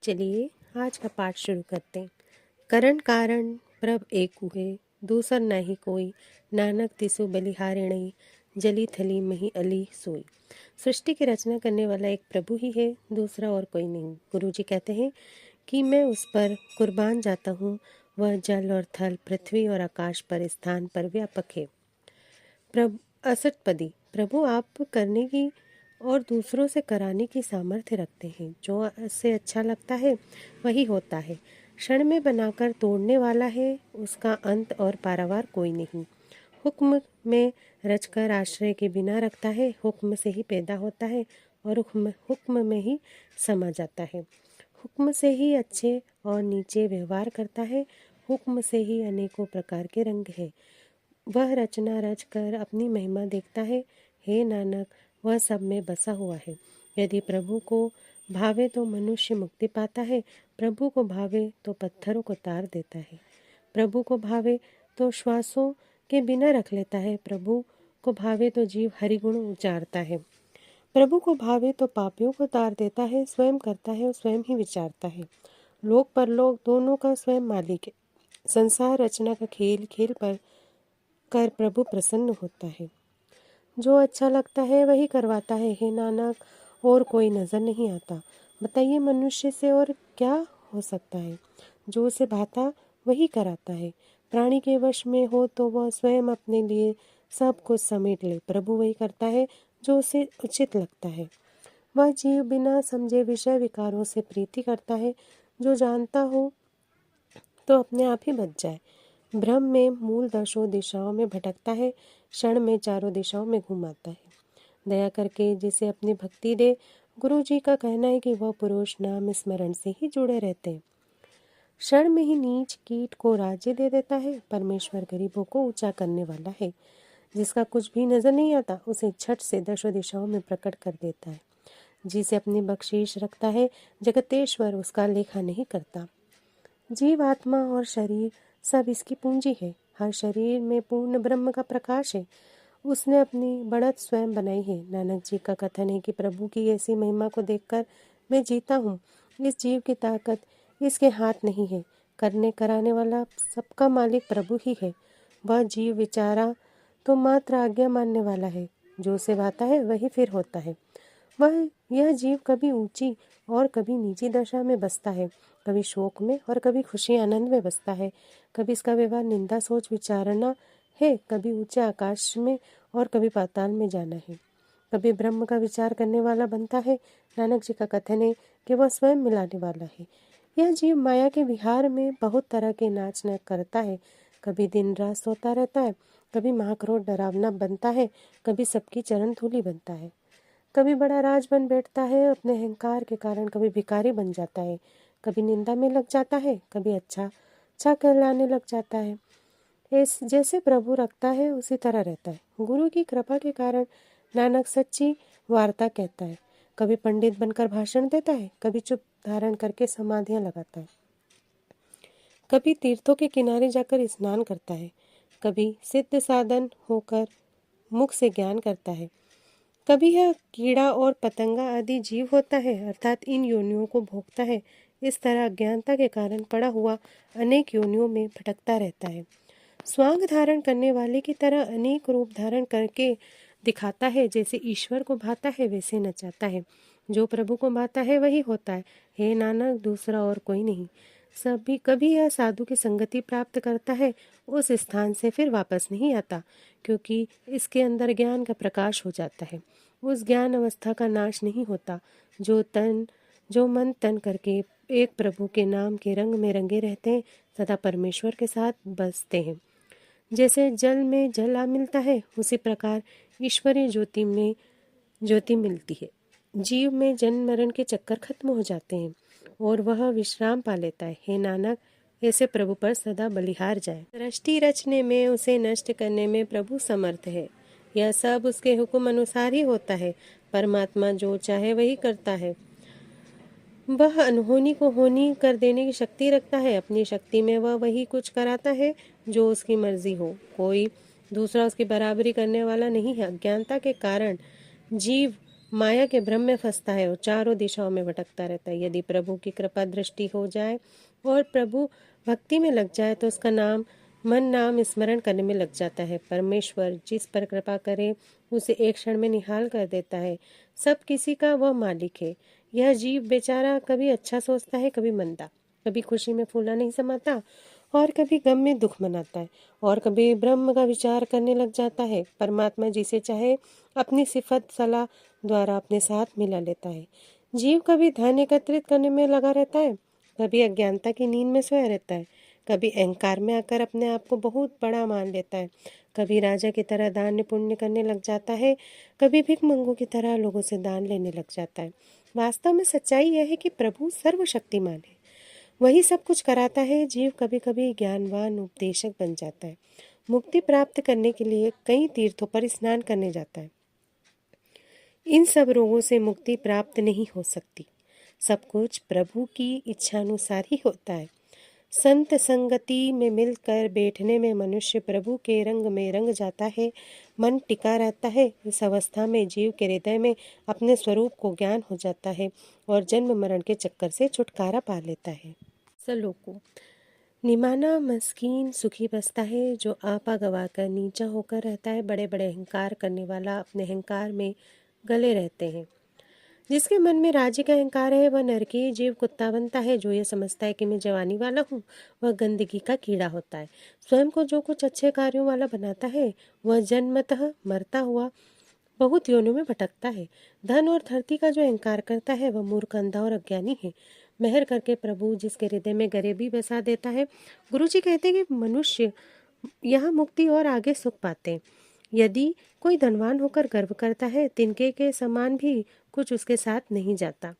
चलिए आज का पाठ शुरू करते हैं। करण कारण प्रभ एक हुए, दूसर नहीं कोई, नानक तिसु बलिहारिणी, जली थली मही अली सोई। सृष्टि की रचना करने वाला एक प्रभु ही है, दूसरा और कोई नहीं। गुरु जी कहते हैं कि मैं उस पर कुर्बान जाता हूँ। वह जल और थल, पृथ्वी और आकाश पर, स्थान पर व्यापक है। प्रभु असटपदी, प्रभु आप करने की और दूसरों से कराने की सामर्थ्य रखते हैं। जो से अच्छा लगता है वही होता है। क्षण में बनाकर तोड़ने वाला है, उसका अंत और पारावार कोई नहीं। हुक्म में रचकर आश्रय के बिना रखता है, हुक्म से ही पैदा होता है और हुक्म में ही समा जाता है। हुक्म से ही अच्छे और नीचे व्यवहार करता है, हुक्म से ही अनेकों प्रकार के रंग है। वह रचना रच कर अपनी महिमा देखता है। हे नानक, वह सब में बसा हुआ है। यदि प्रभु को भावे तो मनुष्य मुक्ति पाता है, प्रभु को भावे तो पत्थरों को तार देता है। प्रभु को भावे तो श्वासों के बिना रख लेता है, प्रभु को भावे तो जीव हरिगुण उचारता है। प्रभु को भावे तो पापियों को तार देता है, स्वयं करता है और स्वयं ही विचारता है। लोक परलोक दोनों का स्वयं मालिक है। संसार रचना का खेल खेल पर कर प्रभु प्रसन्न होता है। जो अच्छा लगता है वही करवाता है। हे नानक, और कोई नजर नहीं आता। बताइए मनुष्य से और क्या हो सकता है। जो उसे भाता वही कराता है। प्राणी के वश में हो तो वह स्वयं अपने लिए सब कुछ समेट ले। प्रभु वही करता है जो उसे उचित लगता है। वह जीव बिना समझे विषय विकारों से प्रीति करता है। जो जानता हो तो अपने आप ही बच जाए। भ्रम में मूल दशों दिशाओं में भटकता है, क्षण में चारों दिशाओं में घुमाता है। दया करके जिसे अपनी भक्ति दे, गुरु जी का कहना है कि वह पुरुष नाम स्मरण से ही जुड़े रहते हैं। क्षण में ही नीच कीट को राज्य दे देता है। परमेश्वर गरीबों को ऊंचा करने वाला है। जिसका कुछ भी नजर नहीं आता उसे झट से दशों दिशाओं में प्रकट कर देता है। जिसे अपनी बख्शीश रखता है, जगतेश्वर उसका लेखा नहीं करता। जीव आत्मा और शरीर सब इसकी पूंजी है। हर शरीर में पूर्ण ब्रह्म का प्रकाश है। उसने अपनी बढ़त स्वयं बनाई है। नानक जी का कथन है कि प्रभु की ऐसी महिमा को देखकर मैं जीता हूँ। इस जीव की ताकत इसके हाथ नहीं है। करने कराने वाला सबका मालिक प्रभु ही है। वह जीव विचारा तो मात्र आज्ञा मानने वाला है। जो उसे भाता है वही फिर होता है। यह जीव कभी ऊंची और कभी नीची दशा में बसता है। कभी शोक में और कभी खुशी आनंद में बसता है। कभी इसका व्यवहार निंदा सोच विचारना है, कभी ऊंचे आकाश में और कभी पाताल में जाना है। कभी ब्रह्म का विचार करने वाला बनता है। नानक जी का कथन है कि वह स्वयं मिलाने वाला है। यह जीव माया के विहार में बहुत तरह के नाच न करता है। कभी दिन रात सोता रहता है, कभी महाक्रोध डरावना बनता है, कभी सबकी चरण धूलि बनता है। कभी बड़ा राज बन बैठता है अपने अहंकार के कारण, कभी भिखारी बन जाता है, कभी निंदा में लग जाता है, कभी अच्छा कहलाने लग जाता है। जैसे प्रभु रखता है उसी तरह रहता है। गुरु की कृपा के कारण नानक सच्ची वार्ता कहता है। कभी पंडित बनकर भाषण देता है, कभी चुप धारण करके समाधियां लगाता है, कभी तीर्थों के किनारे जाकर स्नान करता है, कभी सिद्ध साधन होकर मुख से ज्ञान करता है। कभी यह कीड़ा और पतंगा आदि जीव होता है, अर्थात इन योनियों को भोगता है। इस तरह अज्ञानता के कारण पड़ा हुआ अनेक योनियों में भटकता रहता है। स्वांग धारण करने वाले की तरह अनेक रूप धारण करके दिखाता है। जैसे ईश्वर को भाता है वैसे नचाता है। जो प्रभु को भाता है वही होता है। हे नानक, दूसरा और कोई नहीं। सभी कभी यह साधु की संगति प्राप्त करता है, उस स्थान से फिर वापस नहीं आता, क्योंकि इसके अंदर ज्ञान का प्रकाश हो जाता है। उस ज्ञान अवस्था का नाश नहीं होता। जो मन तन करके एक प्रभु के नाम के रंग में रंगे रहते हैं, सदा परमेश्वर के साथ बसते हैं। जैसे जल में जल आ मिलता है, उसी प्रकार ईश्वरीय ज्योति में ज्योति मिलती है। जीव में जन्म मरण के चक्कर खत्म हो जाते हैं और वह विश्राम पा लेता है। हे नानक, ऐसे प्रभु पर सदा बलिहार जाए। सृष्टि रचने में, उसे नष्ट करने में प्रभु समर्थ है। यह सब उसके हुक्म अनुसार ही होता है। परमात्मा जो चाहे वही करता है। वह अनहोनी को होनी कर देने की शक्ति रखता है। अपनी शक्ति में वह वही कुछ कराता है जो उसकी मर्जी हो। कोई दूसरा उसकी बराबरी करने वाला नहीं है। अज्ञानता के कारण जीव माया के भ्रम में फंसता है और चारों दिशाओं में भटकता रहता है। यदि प्रभु की कृपा दृष्टि हो जाए और प्रभु भक्ति में लग जाए तो उसका नाम स्मरण करने में लग जाता है। परमेश्वर जिस पर कृपा करे उसे एक क्षण में निहाल कर देता है। सब किसी का वह मालिक है। यह जीव बेचारा कभी अच्छा सोचता है, कभी मंदा, कभी खुशी में फूला नहीं समाता और कभी गम में दुख मनाता है, और कभी ब्रह्म का विचार करने लग जाता है। परमात्मा जिसे चाहे अपनी सिफत सलाह द्वारा अपने साथ मिला लेता है। जीव कभी धन एकत्रित करने में लगा रहता है, कभी अज्ञानता की नींद में सोया रहता है, कभी अहंकार में आकर अपने आप को बहुत बड़ा मान लेता है, कभी राजा की तरह दान पुण्य करने लग जाता है, कभी भिखमंगों की तरह लोगों से दान लेने लग जाता है। वास्तव में सच्चाई यह है कि प्रभु सर्वशक्तिमान है, वही सब कुछ कराता है। जीव कभी कभी ज्ञानवान उपदेशक बन जाता है, मुक्ति प्राप्त करने के लिए कई तीर्थों पर स्नान करने जाता है। इन सब रोगों से मुक्ति प्राप्त नहीं हो सकती। सब कुछ प्रभु की इच्छानुसार ही होता है। संत संगति में मिलकर बैठने में मनुष्य प्रभु के रंग में रंग जाता है, मन टिका रहता है। इस अवस्था में जीव के हृदय में अपने स्वरूप को ज्ञान हो जाता है और जन्म मरण के चक्कर से छुटकारा पा लेता है। सलोको निमाना मस्कीन सुखी बसता है, जो आपा गवाकर नीचा होकर रहता है। बड़े बड़े अहंकार करने वाला अपने अहंकार में गले रहते हैं। जिसके मन में राज्य का अहंकार है वह नरकीय जीव कुत्ता बनता है। जो यह समझता है कि मैं जवानी वाला हूँ वह गंदगी का कीड़ा होता है। स्वयं को जो कुछ अच्छे कार्यों वाला बनाता है वह जन्मतः मरता हुआ बहुत योनियों में भटकता है। धन और धरती का जो अहंकार करता है वह मूर्ख, अंधा और अज्ञानी है। मेहर करके प्रभु जिसके हृदय में गरीबी बसा देता है। गुरु जी कहते हैं कि मनुष्य यहाँ मुक्ति और आगे सुख पाते हैं। यदि कोई धनवान होकर गर्व करता है, तिनके के समान भी कुछ उसके साथ नहीं जाता।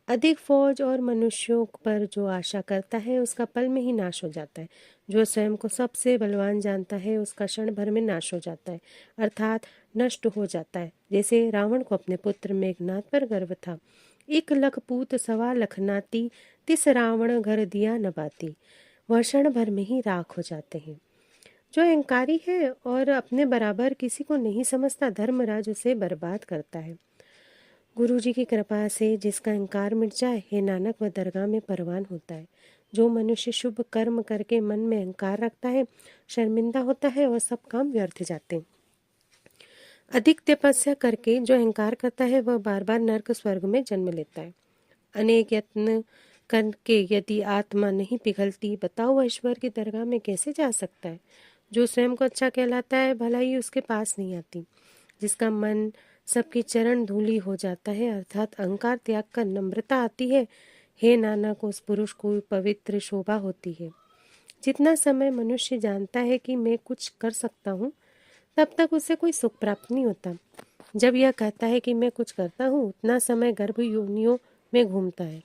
अधिक फौज और मनुष्यों पर जो आशा करता है उसका पल में ही नाश हो जाता है। जो स्वयं को सबसे बलवान जानता है उसका क्षण भर में नाश हो जाता है, अर्थात नष्ट हो जाता है। जैसे रावण को अपने पुत्र मेघनाथ पर गर्व था। 1 लख पूत 1.25 लख नाती, तिस रावण घर दिया न बाती। वह क्षण भर में ही राख हो जाते हैं। जो अहंकारी है और अपने बराबर किसी को नहीं समझता, धर्मराज उसे बर्बाद करता है। गुरु जी की कृपा से जिसका अहंकार मिट जाए, हे नानक, वह दरगाह में परवान होता है। जो मनुष्य शुभ कर्म करके मन में अहंकार रखता है शर्मिंदा होता है और सब काम व्यर्थ जाते हैं। अधिक तपस्या करके जो अहंकार करता है वह बार बार नरक स्वर्ग में जन्म लेता है। अनेक यत्न करके यदि आत्मा नहीं पिघलती, बताओ वह ईश्वर की दरगाह में कैसे जा सकता है। जो स्वयं को अच्छा कहलाता है भलाई उसके पास नहीं आती। जिसका मन सबकी चरण धूली हो जाता है, अर्थात अहंकार त्याग कर नम्रता आती है, हे नानक, उस पुरुष को पवित्र शोभा होती है। जितना समय मनुष्य जानता है कि मैं कुछ कर सकता हूँ, तब तक उसे कोई सुख प्राप्त नहीं होता। जब यह कहता है कि मैं कुछ करता हूँ, उतना समय गर्भ योनियों में घूमता है।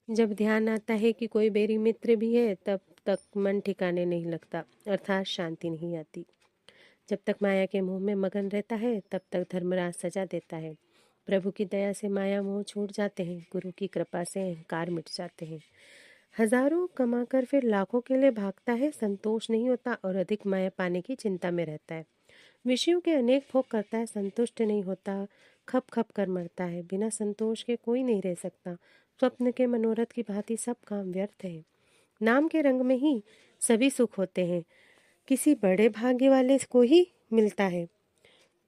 जब ध्यान आता है कि कोई मेरी मित्र भी है, तब तक मन ठिकाने नहीं लगता, अर्थात शांति नहीं आती। जब तक माया के मोह में मगन रहता है तब तक धर्मराज सजा देता है। प्रभु की दया से माया मोह छूट जाते हैं, गुरु की कृपा से अहंकार मिट जाते हैं। हजारों कमाकर फिर लाखों के लिए भागता है, संतोष नहीं होता और अधिक माया पाने की चिंता में रहता है। विषयों के अनेक भोग करता है, संतुष्ट नहीं होता, खप खप कर मरता है। बिना संतोष के कोई नहीं रह सकता। स्वप्न के मनोरथ की भांति सब काम व्यर्थ है। नाम के रंग में ही सभी सुख होते हैं, किसी बड़े भाग्य वाले को ही मिलता है।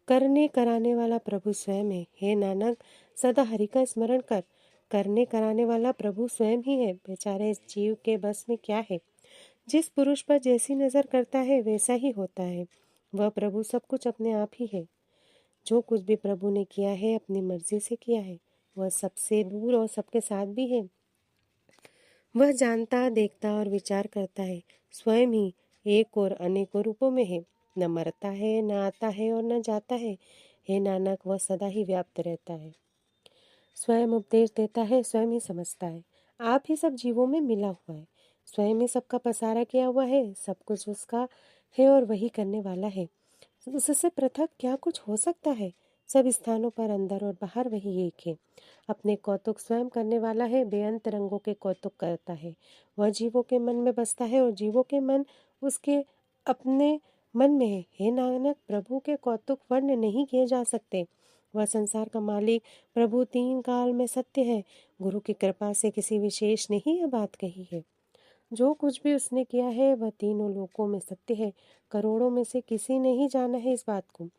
करने कराने वाला प्रभु स्वयं है। हे नानक, सदा हरि का स्मरण कर। करने कराने वाला प्रभु स्वयं ही है। बेचारे इस जीव के बस में क्या है। जिस पुरुष पर जैसी नजर करता है वैसा ही होता है। वह प्रभु सब कुछ अपने आप ही है। जो कुछ भी प्रभु ने किया है अपनी मर्जी से किया है। वह सबसे दूर और सबके साथ भी है। वह जानता, देखता और विचार करता है। स्वयं ही एक और अनेकों रूपों में है। न मरता है, न आता है और न जाता है। हे नानक, वह सदा ही व्याप्त रहता है। स्वयं उपदेश देता है, स्वयं ही समझता है। आप ही सब जीवों में मिला हुआ है। स्वयं ही सबका पसारा किया हुआ है। सब कुछ उसका है और वही करने वाला है। उससे पृथक क्या कुछ हो सकता है। सब स्थानों पर अंदर और बाहर वही एक है। अपने कौतुक स्वयं करने वाला है, बेअंत रंगों के कौतुक करता है। वह जीवों के मन में बसता है और जीवों के मन उसके अपने मन में है। हे नानक, प्रभु के कौतुक वर्ण नहीं किए जा सकते। वह संसार का मालिक प्रभु तीन काल में सत्य है। गुरु की कृपा से किसी विशेष ने ही यह बात कही है। जो कुछ भी उसने किया है वह तीनों लोकों में सत्य है। करोड़ों में से किसी ने ही जाना है इस बात को।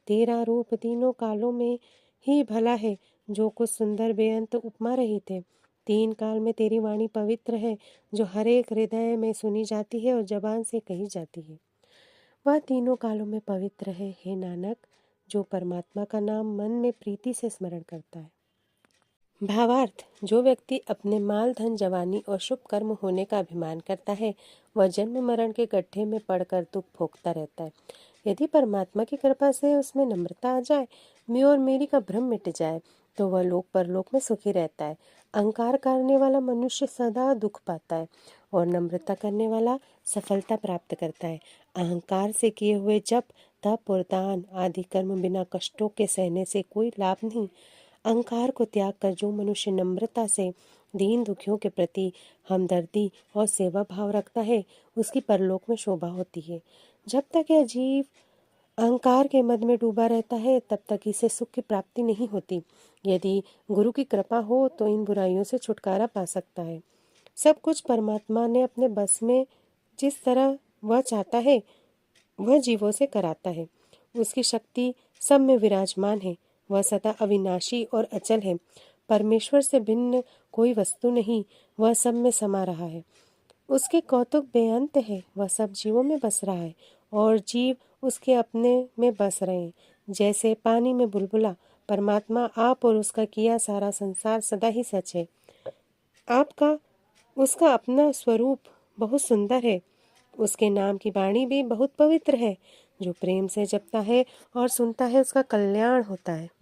तेरा रूप तीनों कालों में ही भला है। जो कुछ सुंदर बेअंत उपमा रहित है। तीन काल में तेरी वाणी पवित्र है, जो हर एक हृदय में सुनी जाती है और जबान से कही जाती है। वह तीनों कालों में पवित्र है, हे नानक, जो परमात्मा का नाम मन में प्रीति से स्मरण करता है। भावार्थ, जो व्यक्ति अपने माल धन जवानी और शुभ कर्म होने का अभिमान करता है वह जन्म मरण के गड्ढे में पड़कर दुख भोगता रहता है। यदि परमात्मा की कृपा से उसमें नम्रता आ जाए, मैं और मेरी का भ्रम मिट जाए, तो वह लोक परलोक में सुखी रहता है। अहंकार करने वाला मनुष्य सदा दुख पाता है और नम्रता करने वाला सफलता प्राप्त करता है। अहंकार से किए हुए जप, तप और दान आदि कर्म बिना कष्टों के सहने से कोई लाभ नहीं। अहंकार को त्याग कर जो मनुष्य नम्रता से दीन दुखियों के प्रति हमदर्दी और सेवा भाव रखता है उसकी परलोक में शोभा होती है। जब तक यह जीव अहंकार के मद में डूबा रहता है तब तक इसे सुख की प्राप्ति नहीं होती। यदि गुरु की कृपा हो तो इन बुराइयों से छुटकारा पा सकता है। सब कुछ परमात्मा ने अपने बस में जिस तरह वह चाहता है वह जीवों से कराता है। उसकी शक्ति सब में विराजमान है। वह सदा अविनाशी और अचल है। परमेश्वर से भिन्न कोई वस्तु नहीं, वह सब में समा रहा है। उसके कौतुक बेअंत है। वह सब जीवों में बस रहा है और जीव उसके अपने में बस रहे हैं। जैसे पानी में बुलबुला, परमात्मा आप और उसका किया सारा संसार सदा ही सच है। आपका उसका अपना स्वरूप बहुत सुंदर है। उसके नाम की वाणी भी बहुत पवित्र है। जो प्रेम से जपता है और सुनता है उसका कल्याण होता है।